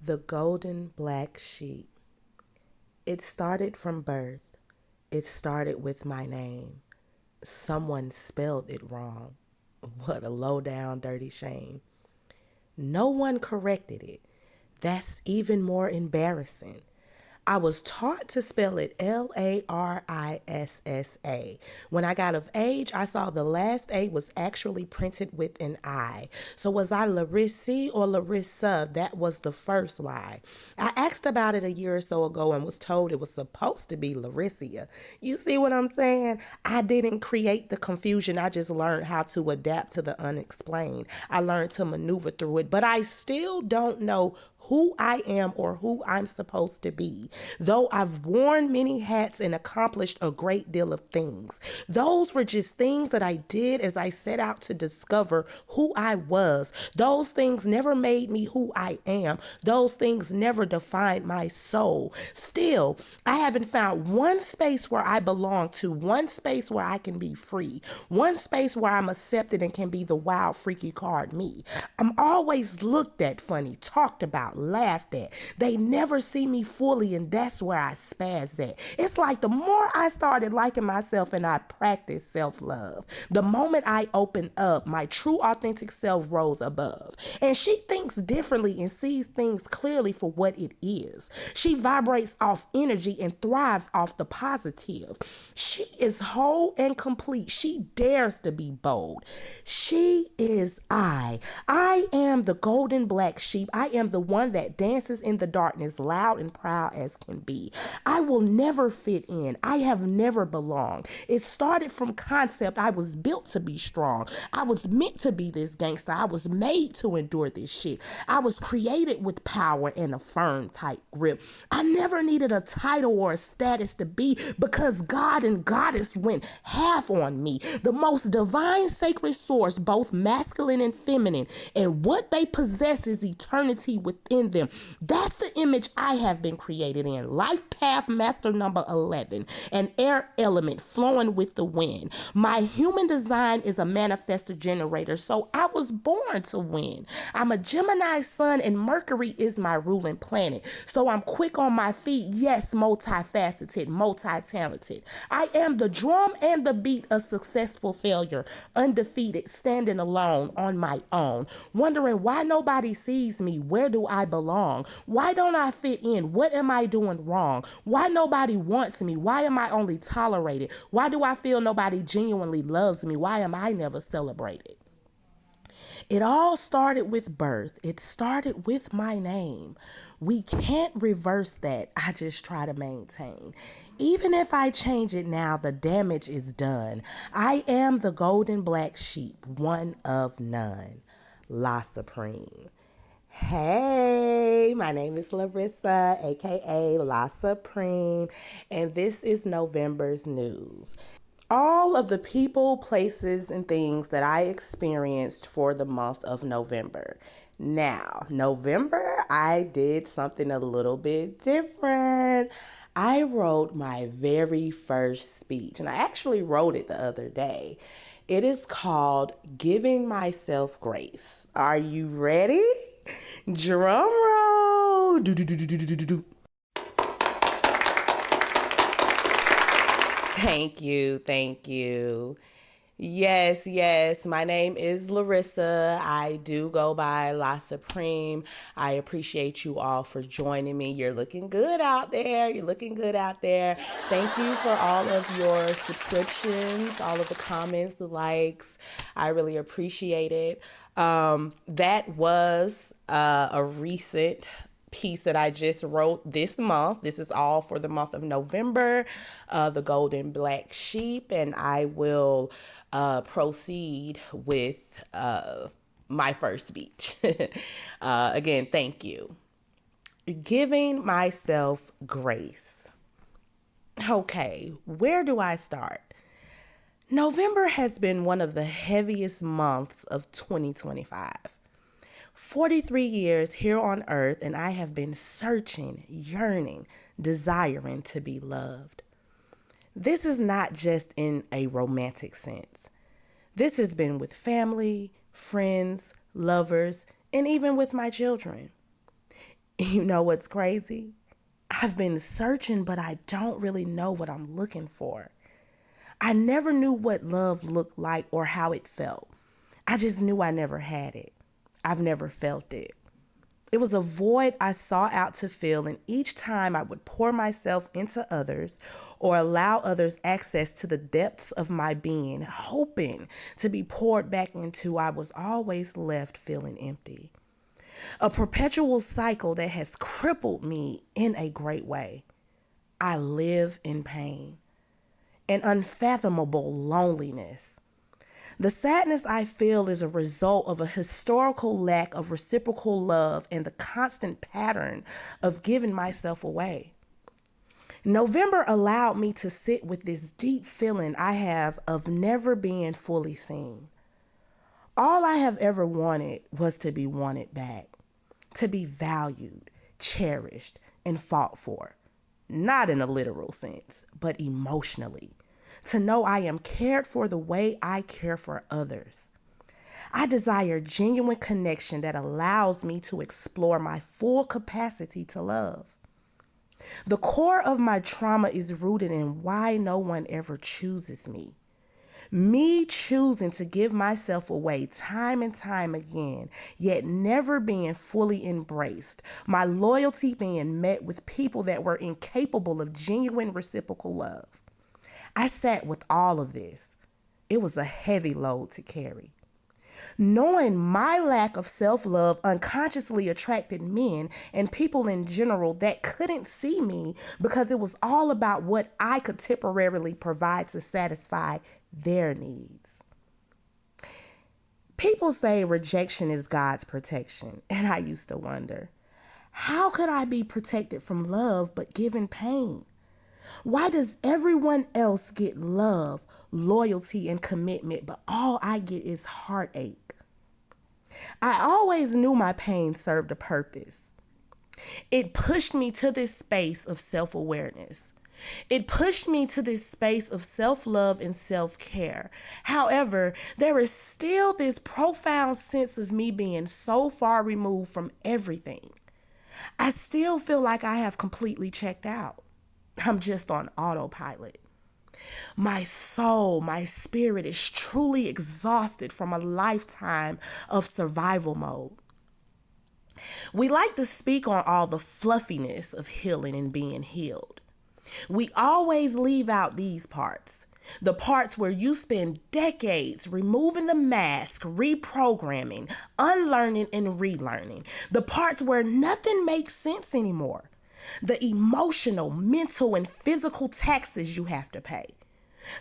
The golden black sheep. It started from birth. It started with my name. Someone spelled it wrong. What a low down, dirty shame. No one corrected it. That's even more embarrassing. I was taught to spell it Larissa. When I got of age, I saw the last A was actually printed with an I. So was I Larissa or Larissa? That was the first lie. I asked about it a year or so ago and was told it was supposed to be Larissa. You see what I'm saying? I didn't create the confusion. I just learned how to adapt to the unexplained. I learned to maneuver through it, but I still don't know who I am or who I'm supposed to be. Though I've worn many hats and accomplished a great deal of things, those were just things that I did as I set out to discover who I was. Those things never made me who I am. Those things never defined my soul. Still, I haven't found one space where I belong to, one space where I can be free, one space where I'm accepted and can be the wild, freaky card me. I'm always looked at funny, talked about, laughed at. They never see me fully, and that's where I spaz at. It's like the more I started liking myself and I practiced self-love, the moment I opened up, my true authentic self rose above. And she thinks differently and sees things clearly for what it is. She vibrates off energy and thrives off the positive. She is whole and complete. She dares to be bold. She is I. I am the golden black sheep. I am the one that dances in the darkness, loud and proud as can be. I will never fit in. I have never belonged. It started from concept. I was built to be strong. I was meant to be this gangster. I was made to endure this shit. I was created with power and a firm, tight grip. I never needed a title or a status to be because God and Goddess went half on me. The most divine sacred source, both masculine and feminine, and what they possess is eternity within them. That's the image I have been created in. Life path master number 11, an air element flowing with the wind. My human design is a manifestor generator, so I was born to win. I'm a Gemini sun and Mercury is my ruling planet, so I'm quick on my feet. Yes, multifaceted, multi-talented. I am the drum and the beat of successful failure, undefeated, standing alone on my own, wondering why nobody sees me. Where do I belong? Why don't I fit in? What am I doing wrong? Why nobody wants me? Why am I only tolerated? Why do I feel nobody genuinely loves me? Why am I never celebrated? It all started with birth. It started with my name. We can't reverse that. I just try to maintain. Even if I change it now, the damage is done. I am the golden black sheep, one of none. La Supreme. Hey, my name is Larissa, aka La Supreme, and this is November's news. All of the people, places, and things that I experienced for the month of November. Now, November, I did something a little bit different. I wrote my very first speech, and I actually wrote it the other day. It is called Giving Myself Grace. Are you ready? Drum roll. Do. Thank you. Thank you. Yes. My name is Larissa. I do go by La Supreme. I appreciate you all for joining me. You're looking good out there. Thank you for all of your subscriptions, all of the comments, the likes. I really appreciate it. That was a recent piece that I just wrote this month. This is all for the month of November, the golden black sheep, and I will proceed with my first speech. Again, thank you. Giving myself grace. Okay, where do I start? November has been one of the heaviest months of 2025. 43 years here on earth, and I have been searching, yearning, desiring to be loved. This is not just in a romantic sense. This has been with family, friends, lovers, and even with my children. You know what's crazy? I've been searching, but I don't really know what I'm looking for. I never knew what love looked like or how it felt. I just knew I never had it. I've never felt it. It was a void I sought out to fill, and each time I would pour myself into others or allow others access to the depths of my being, hoping to be poured back into, I was always left feeling empty. A perpetual cycle that has crippled me in a great way. I live in pain, an unfathomable loneliness. The sadness I feel is a result of a historical lack of reciprocal love and the constant pattern of giving myself away. November allowed me to sit with this deep feeling I have of never being fully seen. All I have ever wanted was to be wanted back, to be valued, cherished, and fought for. Not in a literal sense, but emotionally. To know I am cared for the way I care for others. I desire genuine connection that allows me to explore my full capacity to love. The core of my trauma is rooted in why no one ever chooses me. Me choosing to give myself away time and time again, yet never being fully embraced. My loyalty being met with people that were incapable of genuine reciprocal love. I sat with all of this. It was a heavy load to carry. Knowing my lack of self-love unconsciously attracted men and people in general that couldn't see me because it was all about what I could temporarily provide to satisfy their needs. People say rejection is God's protection, and I used to wonder, how could I be protected from love but given pain? Why does everyone else get love, loyalty, and commitment, but all I get is heartache? I always knew my pain served a purpose. It pushed me to this space of self-awareness. It pushed me to this space of self-love and self-care. However, there is still this profound sense of me being so far removed from everything. I still feel like I have completely checked out. I'm just on autopilot. My soul, my spirit is truly exhausted from a lifetime of survival mode. We like to speak on all the fluffiness of healing and being healed. We always leave out these parts. The parts where you spend decades removing the mask, reprogramming, unlearning, and relearning. The parts where nothing makes sense anymore. The emotional, mental, and physical taxes you have to pay.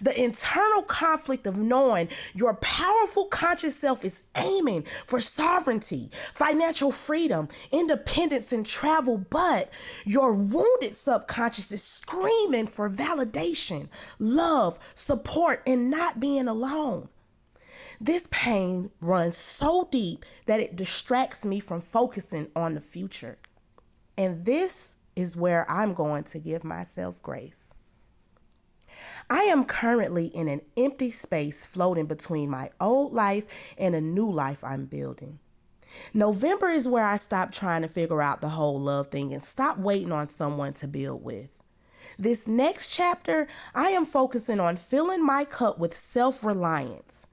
The internal conflict of knowing your powerful conscious self is aiming for sovereignty, financial freedom, independence, and travel, but your wounded subconscious is screaming for validation, love, support, and not being alone. This pain runs so deep that it distracts me from focusing on the future. And this is where I'm going to give myself grace. I am currently in an empty space floating between my old life and a new life I'm building. November is where I stopped trying to figure out the whole love thing and stop waiting on someone to build with. This next chapter, I am focusing on filling my cup with self-reliance.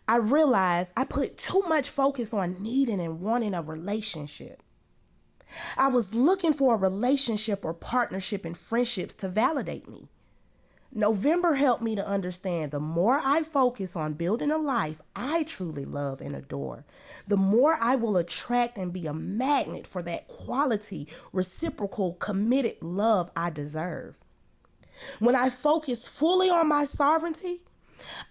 I realized I put too much focus on needing and wanting a relationship. I was looking for a relationship or partnership and friendships to validate me. November helped me to understand the more I focus on building a life I truly love and adore, the more I will attract and be a magnet for that quality, reciprocal, committed love I deserve. When I focus fully on my sovereignty,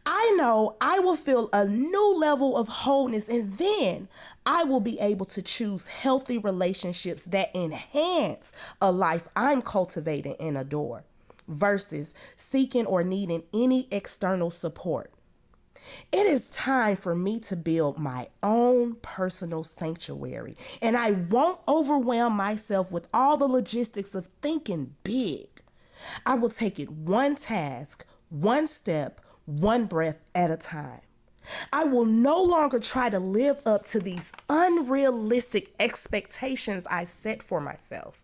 I know I will feel a new level of wholeness, and then I will be able to choose healthy relationships that enhance a life I'm cultivating and adore versus seeking or needing any external support. It is time for me to build my own personal sanctuary, and I won't overwhelm myself with all the logistics of thinking big. I will take it one task, one step, one breath at a time. I will no longer try to live up to these unrealistic expectations I set for myself.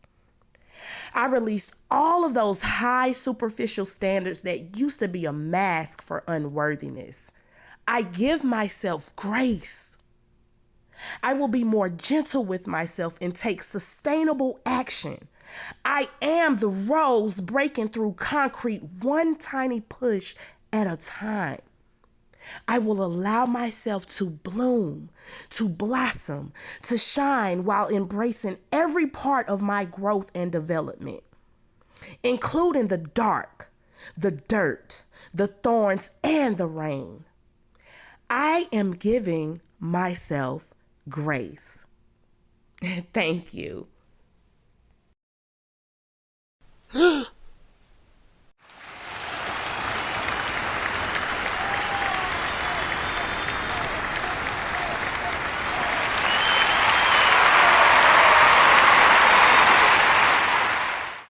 I release all of those high superficial standards that used to be a mask for unworthiness. I give myself grace. I will be more gentle with myself and take sustainable action. I am the rose breaking through concrete one tiny push at a time. I will allow myself to bloom, to blossom, to shine while embracing every part of my growth and development, including the dark, the dirt, the thorns, and the rain. I am giving myself grace. Thank you.